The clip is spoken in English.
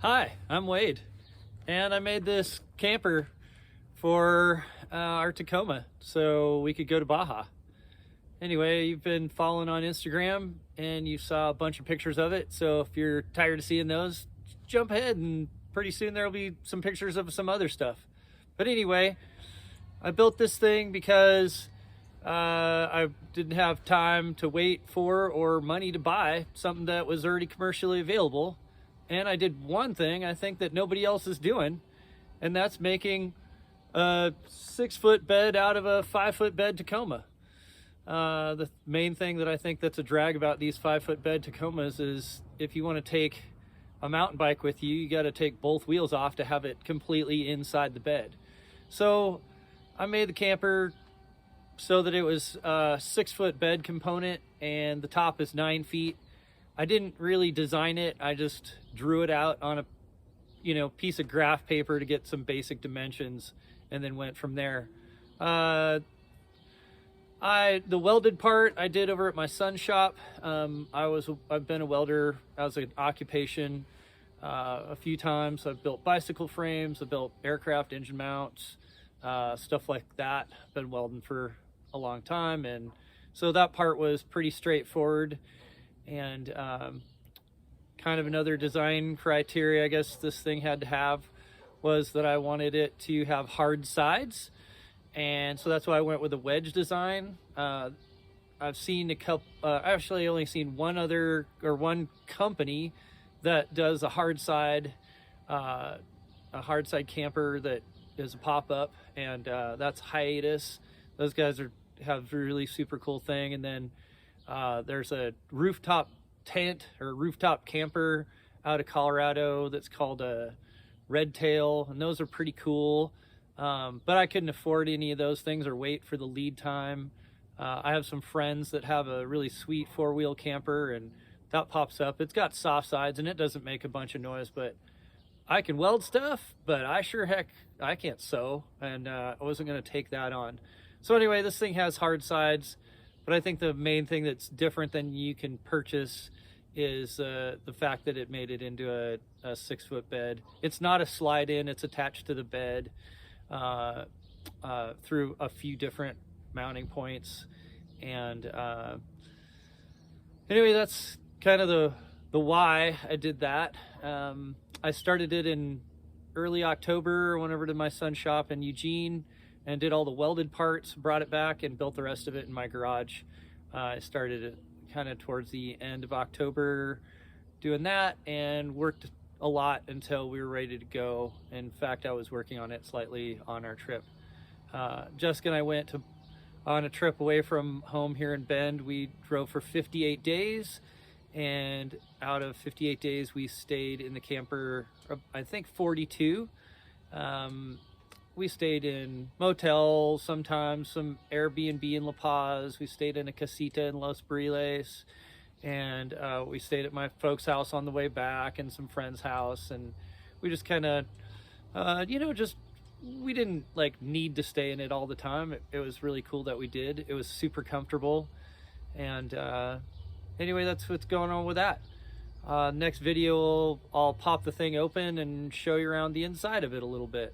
Hi, I'm Wade, and I made this camper for our Tacoma so we could go to Baja. Anyway, you've been following on Instagram and you saw a bunch of pictures of it, so if you're tired of seeing those, jump ahead and pretty soon there'll be some pictures of some other stuff. But anyway, I built this thing because I didn't have time to wait for or money to buy something that was already commercially available. And I did one thing I think that nobody else is doing, and that's making a 6-foot bed out of a 5-foot bed Tacoma. The main thing that I think that's a drag about these 5-foot bed Tacomas is if you want to take a mountain bike with you, you got to take both wheels off to have it completely inside the bed. So I made the camper so that it was a 6-foot bed component and the top is 9 feet. I didn't really design it. I just drew it out on a piece of graph paper to get some basic dimensions and then went from there. The welded part I did over at my son's shop. I've been a welder as an occupation a few times. I've built bicycle frames, I've built aircraft engine mounts, stuff like that. I've been welding for a long time, and so that part was pretty straightforward. And kind of another design criteria I guess this thing had to have was that I wanted it to have hard sides, and so that's why I went with a wedge design. I've seen a couple, actually only seen one company that does a hard side camper that is a pop-up, and that's Hiatus. Those guys have a really super cool thing. And then there's a rooftop tent or rooftop camper out of Colorado that's called a Red Tail, and those are pretty cool. But I couldn't afford any of those things or wait for the lead time. I have some friends that have a really sweet 4-wheel camper, and that pops up. It's got soft sides and it doesn't make a bunch of noise, but I can weld stuff, but I can't sew, and I wasn't going to take that on. So anyway, this thing has hard sides. But I think the main thing that's different than you can purchase is the fact that it made it into a 6-foot bed. It's not a slide-in, it's attached to the bed through a few different mounting points. And anyway, that's kind of the why I did that. I started it in early October, went over to my son's shop in Eugene, and did all the welded parts, brought it back, and built the rest of it in my garage. I started it kind of towards the end of October doing that, and worked a lot until we were ready to go. In fact, I was working on it slightly on our trip. Jessica and I went on a trip away from home here in Bend. We drove for 58 days, and out of 58 days, we stayed in the camper, I think 42. We stayed in motels, sometimes some Airbnb in La Paz. We stayed in a casita in Los Briles, and we stayed at my folks' house on the way back and some friend's house. And we just kind of, we didn't need to stay in it all the time. It was really cool that we did. It was super comfortable. And anyway, that's what's going on with that. Next video, I'll pop the thing open and show you around the inside of it a little bit.